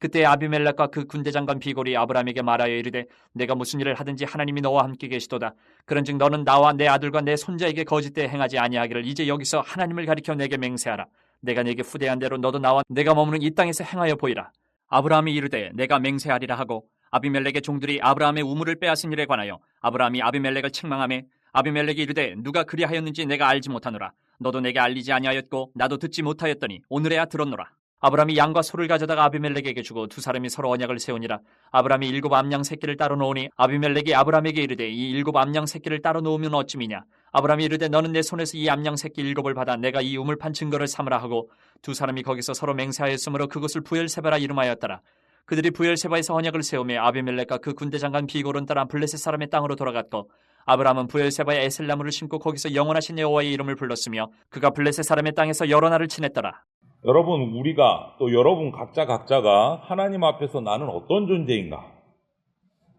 그때 아비멜렉과 그 군대장관 비골이 아브라함에게 말하여 이르되 내가 무슨 일을 하든지 하나님이 너와 함께 계시도다. 그런즉 너는 나와 내 아들과 내 손자에게 거짓되이 행하지 아니하기를 이제 여기서 하나님을 가리켜 내게 맹세하라. 내가 내게 후대한 대로 너도 나와 내가 머무는 이 땅에서 행하여 보이라. 아브라함이 이르되 내가 맹세하리라 하고 아비멜렉의 종들이 아브라함의 우물을 빼앗은 일에 관하여 아브라함이 아비멜렉을 책망하매 아비멜렉이 이르되 누가 그리하였는지 내가 알지 못하노라. 너도 내게 알리지 아니하였고 나도 듣지 못하였더니 오늘에야 들었노라. 아브라함이 양과 소를 가져다가 아비멜렉에게 주고 두 사람이 서로 언약을 세우니라. 아브라함이 7 암양 새끼를 따로 놓으니 아비멜렉이 아브라함에게 이르되 이 7 암양 새끼를 따로 놓으면 어찌미냐. 아브라함이 이르되 너는 내 손에서 이 암양 새끼 7을 받아 내가 이 우물판 증거를 삼으라 하고 두 사람이 거기서 서로 맹세하였으므로 그것을 부엘세바라 이름하였더라. 그들이 부엘세바에서 언약을 세우며 아비멜렉과 그 군대장관 비골은 따라 블레셋 사람의 땅으로 돌아갔고 아브라함은 부엘세바에 에셀나무를 심고 거기서 영원하신 여호와의 이름을 불렀으며 그가 블레셋 사람의 땅에서 여러 날을 지냈더라. 여러분, 우리가 또 여러분 각자가 하나님 앞에서 나는 어떤 존재인가,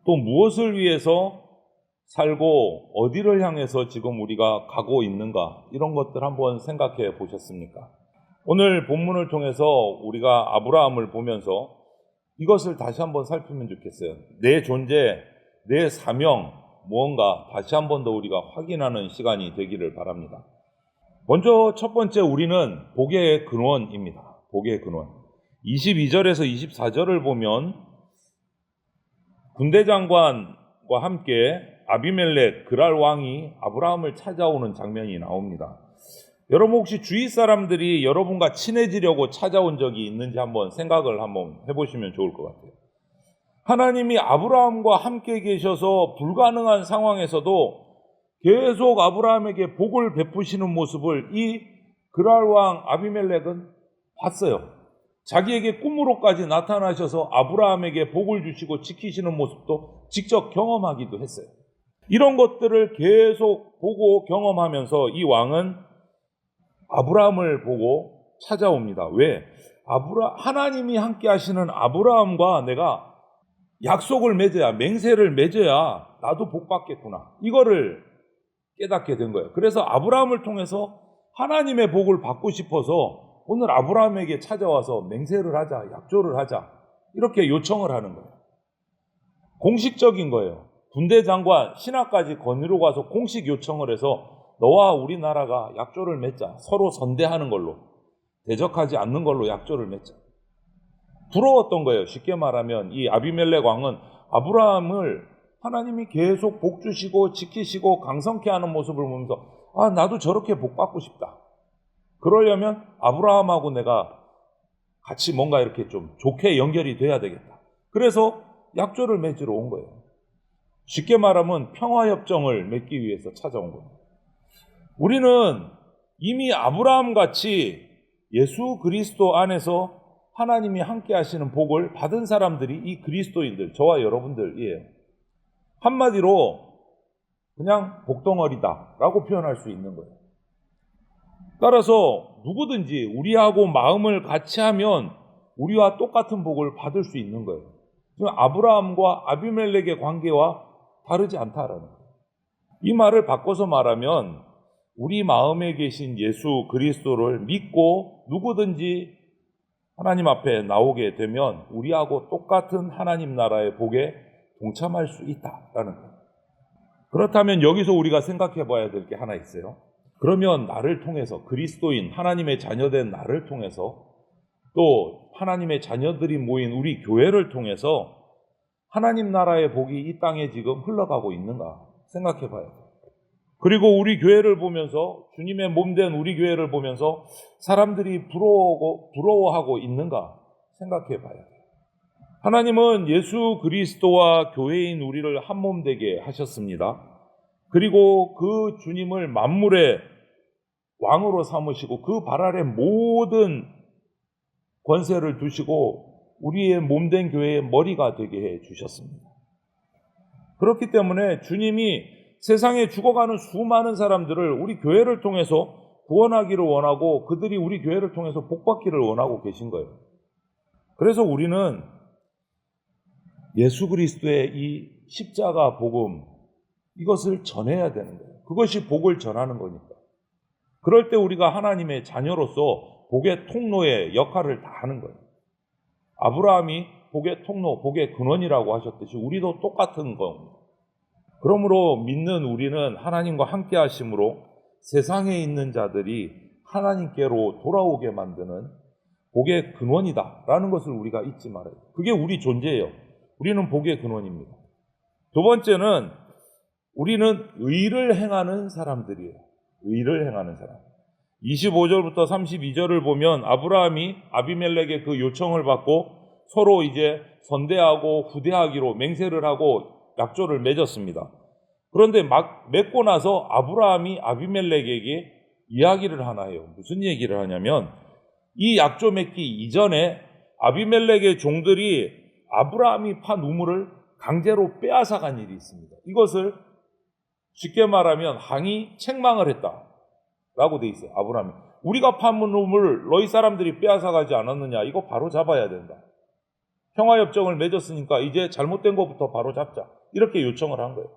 또 무엇을 위해서 살고 어디를 향해서 지금 우리가 가고 있는가, 이런 것들 한번 생각해 보셨습니까? 오늘 본문을 통해서 우리가 아브라함을 보면서 이것을 다시 한번 살피면 좋겠어요. 내 존재, 내 사명, 무언가 다시 한번 더 우리가 확인하는 시간이 되기를 바랍니다. 먼저 첫 번째, 우리는 복의 근원입니다. 복의 근원. 22절에서 24절을 보면 군대장관과 함께 아비멜렉 그랄 왕이 아브라함을 찾아오는 장면이 나옵니다. 여러분, 혹시 주위 사람들이 여러분과 친해지려고 찾아온 적이 있는지 한번 생각을 한번 해보시면 좋을 것 같아요. 하나님이 아브라함과 함께 계셔서 불가능한 상황에서도 계속 아브라함에게 복을 베푸시는 모습을 이 그랄 왕 아비멜렉은 봤어요. 자기에게 꿈으로까지 나타나셔서 아브라함에게 복을 주시고 지키시는 모습도 직접 경험하기도 했어요. 이런 것들을 계속 보고 경험하면서 이 왕은 아브라함을 보고 찾아옵니다. 왜? 하나님이 함께 하시는 아브라함과 내가 약속을 맺어야, 맹세를 맺어야 나도 복 받겠구나, 이거를 깨닫게 된 거예요. 그래서 아브라함을 통해서 하나님의 복을 받고 싶어서 오늘 아브라함에게 찾아와서 맹세를 하자, 약조를 하자, 이렇게 요청을 하는 거예요. 공식적인 거예요. 군대장관 신하까지 거느리고 가서 공식 요청을 해서 너와 우리나라가 약조를 맺자, 서로 선대하는 걸로, 대적하지 않는 걸로 약조를 맺자. 부러웠던 거예요. 쉽게 말하면 이 아비멜렉 왕은 아브라함을 하나님이 계속 복 주시고 지키시고 강성케 하는 모습을 보면서 나도 저렇게 복 받고 싶다. 그러려면 아브라함하고 내가 같이 뭔가 이렇게 좀 좋게 연결이 돼야 되겠다. 그래서 약조를 맺으러 온 거예요. 쉽게 말하면 평화협정을 맺기 위해서 찾아온 거예요. 우리는 이미 아브라함 같이 예수 그리스도 안에서 하나님이 함께 하시는 복을 받은 사람들이 이 그리스도인들, 저와 여러분들이에요. 한마디로 그냥 복덩어리다 라고 표현할 수 있는 거예요. 따라서 누구든지 우리하고 마음을 같이 하면 우리와 똑같은 복을 받을 수 있는 거예요. 지금 아브라함과 아비멜렉의 관계와 다르지 않다라는 거예요. 이 말을 바꿔서 말하면 우리 마음에 계신 예수 그리스도를 믿고 누구든지 하나님 앞에 나오게 되면 우리하고 똑같은 하나님 나라의 복에 동참할 수 있다라는 거예요. 그렇다면 여기서 우리가 생각해 봐야 될 게 하나 있어요. 그러면 나를 통해서, 그리스도인 하나님의 자녀된 나를 통해서, 또 하나님의 자녀들이 모인 우리 교회를 통해서 하나님 나라의 복이 이 땅에 지금 흘러가고 있는가 생각해 봐야 돼요. 그리고 우리 교회를 보면서, 주님의 몸된 우리 교회를 보면서 사람들이 부러워하고 있는가 생각해 봐야 돼요. 하나님은 예수 그리스도와 교회인 우리를 한 몸 되게 하셨습니다. 그리고 그 주님을 만물의 왕으로 삼으시고 그 발 아래 모든 권세를 두시고 우리의 몸된 교회의 머리가 되게 해 주셨습니다. 그렇기 때문에 주님이 세상에 죽어가는 수많은 사람들을 우리 교회를 통해서 구원하기를 원하고 그들이 우리 교회를 통해서 복받기를 원하고 계신 거예요. 그래서 우리는 예수 그리스도의 이 십자가 복음, 이것을 전해야 되는 거예요. 그것이 복을 전하는 거니까. 그럴 때 우리가 하나님의 자녀로서 복의 통로의 역할을 다 하는 거예요. 아브라함이 복의 통로, 복의 근원이라고 하셨듯이 우리도 똑같은 겁니다. 그러므로 믿는 우리는 하나님과 함께 하심으로 세상에 있는 자들이 하나님께로 돌아오게 만드는 복의 근원이다라는 것을 우리가 잊지 말아요. 그게 우리 존재예요. 우리는 복의 근원입니다. 두 번째는 우리는 의를 행하는 사람들이에요. 의를 행하는 사람. 25절부터 32절을 보면 아브라함이 아비멜렉의 그 요청을 받고 서로 이제 선대하고 후대하기로 맹세를 하고 약조를 맺었습니다. 그런데 막 맺고 나서 아브라함이 아비멜렉에게 이야기를 하나 해요. 무슨 얘기를 하냐면 이 약조 맺기 이전에 아비멜렉의 종들이 아브라함이 판 우물을 강제로 빼앗아간 일이 있습니다. 이것을 쉽게 말하면 항의 책망을 했다라고 돼 있어요. 아브라함이 우리가 판 우물을 너희 사람들이 빼앗아가지 않았느냐, 이거 바로 잡아야 된다. 평화협정을 맺었으니까 이제 잘못된 것부터 바로 잡자, 이렇게 요청을 한 거예요.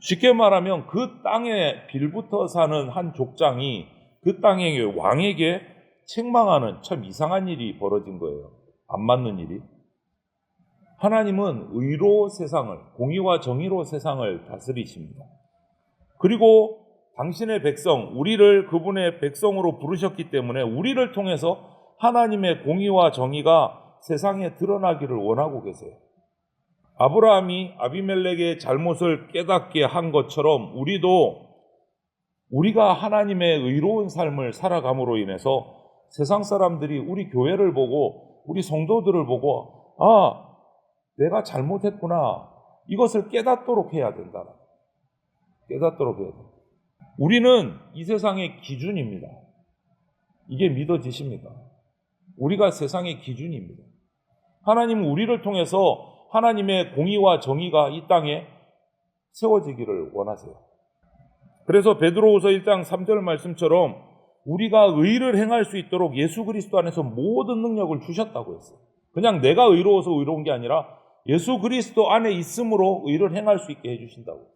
쉽게 말하면 그 땅에 빌붙어 사는 한 족장이 그 땅의 왕에게 책망하는 참 이상한 일이 벌어진 거예요. 안 맞는 일이. 하나님은 의로 세상을, 공의와 정의로 세상을 다스리십니다. 그리고 당신의 백성, 우리를 그분의 백성으로 부르셨기 때문에 우리를 통해서 하나님의 공의와 정의가 세상에 드러나기를 원하고 계세요. 아브라함이 아비멜렉의 잘못을 깨닫게 한 것처럼 우리가 하나님의 의로운 삶을 살아감으로 인해서 세상 사람들이 우리 교회를 보고 우리 성도들을 보고 내가 잘못했구나, 이것을 깨닫도록 해야 된다. 깨닫도록 해야 된다. 우리는 이 세상의 기준입니다. 이게 믿어지십니까? 우리가 세상의 기준입니다. 하나님은 우리를 통해서 하나님의 공의와 정의가 이 땅에 세워지기를 원하세요. 그래서 베드로후서 1장 3절 말씀처럼 우리가 의를 행할 수 있도록 예수 그리스도 안에서 모든 능력을 주셨다고 했어요. 그냥 내가 의로워서 의로운 게 아니라 예수 그리스도 안에 있음으로 의를 행할 수 있게 해주신다고.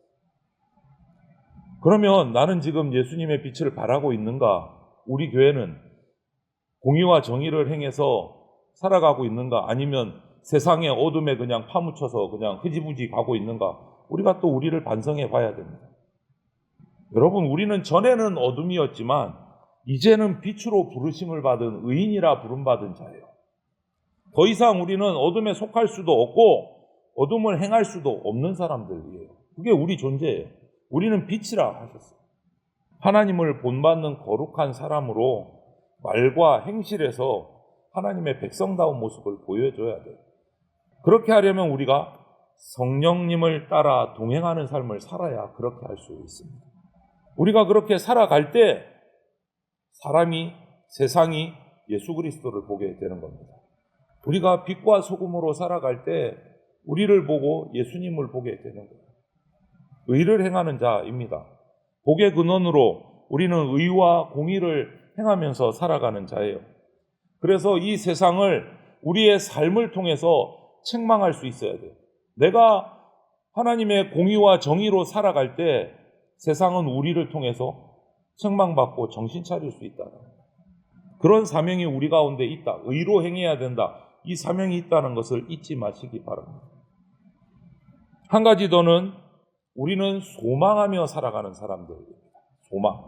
그러면 나는 지금 예수님의 빛을 발하고 있는가? 우리 교회는 공의와 정의를 행해서 살아가고 있는가? 아니면 세상의 어둠에 그냥 파묻혀서 그냥 흐지부지 가고 있는가? 우리가 또 우리를 반성해 봐야 됩니다. 여러분, 우리는 전에는 어둠이었지만 이제는 빛으로 부르심을 받은 의인이라 부름받은 자예요. 더 이상 우리는 어둠에 속할 수도 없고 어둠을 행할 수도 없는 사람들이에요. 그게 우리 존재예요. 우리는 빛이라 하셨어요. 하나님을 본받는 거룩한 사람으로 말과 행실에서 하나님의 백성다운 모습을 보여줘야 돼요. 그렇게 하려면 우리가 성령님을 따라 동행하는 삶을 살아야 그렇게 할 수 있습니다. 우리가 그렇게 살아갈 때 세상이 예수 그리스도를 보게 되는 겁니다. 우리가 빛과 소금으로 살아갈 때 우리를 보고 예수님을 보게 되는 거예요. 의를 행하는 자입니다. 복의 근원으로 우리는 의와 공의를 행하면서 살아가는 자예요. 그래서 이 세상을 우리의 삶을 통해서 책망할 수 있어야 돼요. 내가 하나님의 공의와 정의로 살아갈 때 세상은 우리를 통해서 책망받고 정신 차릴 수 있다. 그런 사명이 우리 가운데 있다. 의로 행해야 된다. 이 사명이 있다는 것을 잊지 마시기 바랍니다. 한 가지 더는 우리는 소망하며 살아가는 사람들입니다. 소망.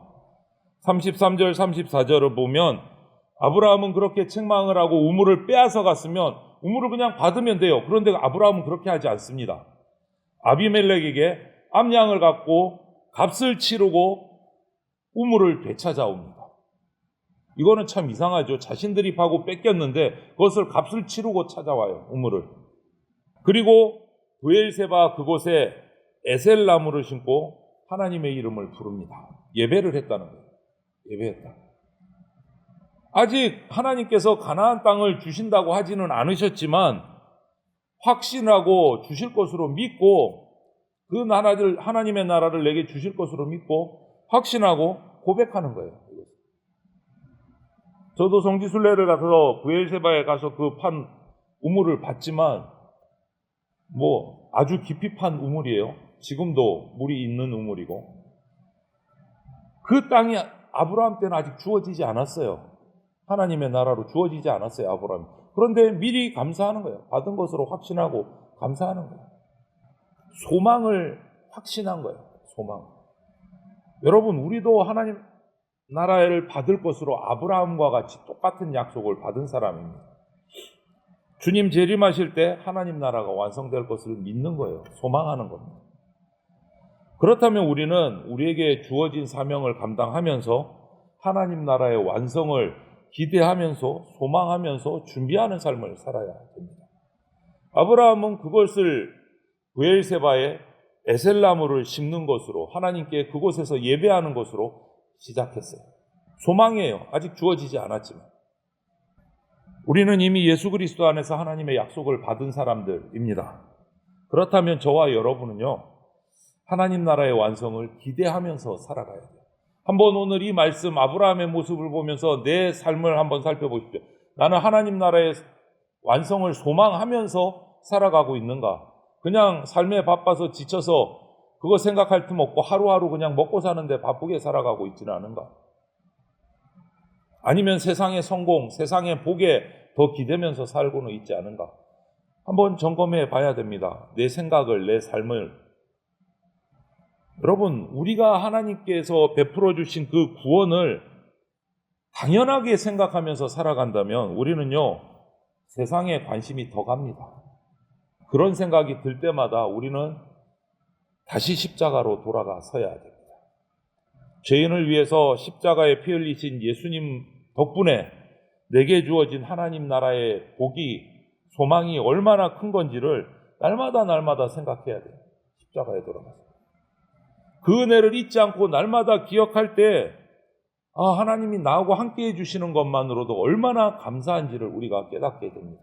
33절, 34절을 보면 아브라함은 그렇게 책망을 하고 우물을 빼앗아 갔으면 우물을 그냥 받으면 돼요. 그런데 아브라함은 그렇게 하지 않습니다. 아비멜렉에게 암양을 갖고 값을 치르고 우물을 되찾아옵니다. 이거는 참 이상하죠. 자신들이 파고 뺏겼는데 그것을 값을 치르고 찾아와요. 우물을. 그리고 브엘세바 그곳에 에셀나무를 심고 하나님의 이름을 부릅니다. 예배를 했다는 거예요. 예배했다. 아직 하나님께서 가나안 땅을 주신다고 하지는 않으셨지만 확신하고 주실 것으로 믿고 그 하나님의 나라를 내게 주실 것으로 믿고 확신하고 고백하는 거예요. 저도 성지순례를 가서 브엘세바에 가서 그 판 우물을 봤지만 아주 깊이 판 우물이에요. 지금도 물이 있는 우물이고 그 땅이 아브라함 때는 아직 주어지지 않았어요. 하나님의 나라로 주어지지 않았어요, 아브라함이. 그런데 미리 감사하는 거예요. 받은 것으로 확신하고 감사하는 거예요. 소망을 확신한 거예요. 소망. 여러분, 우리도 하나님 나라를 받을 것으로 아브라함과 같이 똑같은 약속을 받은 사람입니다. 주님 재림하실 때 하나님 나라가 완성될 것을 믿는 거예요. 소망하는 겁니다. 그렇다면 우리는 우리에게 주어진 사명을 감당하면서 하나님 나라의 완성을 기대하면서 소망하면서 준비하는 삶을 살아야 됩니다. 아브라함은 그것을 브엘세바에 에셀나무를 심는 것으로, 하나님께 그곳에서 예배하는 것으로 시작했어요. 소망이에요. 아직 주어지지 않았지만. 우리는 이미 예수 그리스도 안에서 하나님의 약속을 받은 사람들입니다. 그렇다면 저와 여러분은요, 하나님 나라의 완성을 기대하면서 살아가야 돼요. 한번 오늘 이 말씀 아브라함의 모습을 보면서 내 삶을 한번 살펴보십시오. 나는 하나님 나라의 완성을 소망하면서 살아가고 있는가? 그냥 삶에 바빠서 지쳐서 그거 생각할 틈 없고 하루하루 그냥 먹고 사는데 바쁘게 살아가고 있지는 않은가? 아니면 세상의 성공, 세상의 복에 더 기대면서 살고는 있지 않은가? 한번 점검해 봐야 됩니다. 내 생각을, 내 삶을. 여러분, 우리가 하나님께서 베풀어 주신 그 구원을 당연하게 생각하면서 살아간다면 우리는요, 세상에 관심이 더 갑니다. 그런 생각이 들 때마다 우리는 다시 십자가로 돌아가 서야 됩니다. 죄인을 위해서 십자가에 피 흘리신 예수님 덕분에 내게 주어진 하나님 나라의 복이, 소망이 얼마나 큰 건지를 날마다 생각해야 돼요. 십자가에 돌아가서. 그 은혜를 잊지 않고 날마다 기억할 때 하나님이 나하고 함께 해주시는 것만으로도 얼마나 감사한지를 우리가 깨닫게 됩니다.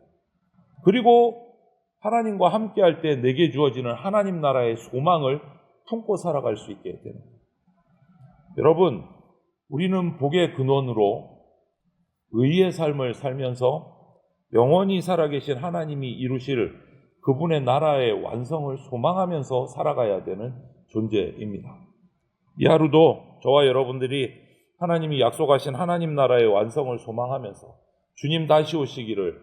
그리고 하나님과 함께 할 때 내게 주어지는 하나님 나라의 소망을 품고 살아갈 수 있게 됩니다. 여러분, 우리는 복의 근원으로 의의 삶을 살면서 영원히 살아계신 하나님이 이루실 그분의 나라의 완성을 소망하면서 살아가야 되는 존재입니다. 이 하루도 저와 여러분들이 하나님이 약속하신 하나님 나라의 완성을 소망하면서 주님 다시 오시기를,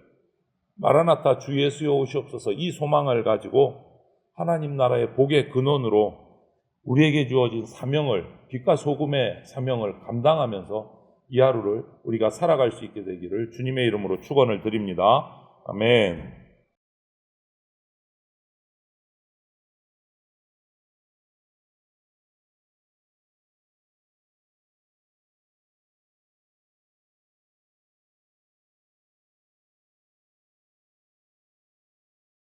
마라나타 주 예수여 오시옵소서, 이 소망을 가지고 하나님 나라의 복의 근원으로 우리에게 주어진 사명을, 빛과 소금의 사명을 감당하면서 이 하루를 우리가 살아갈 수 있게 되기를 주님의 이름으로 축원을 드립니다. 아멘.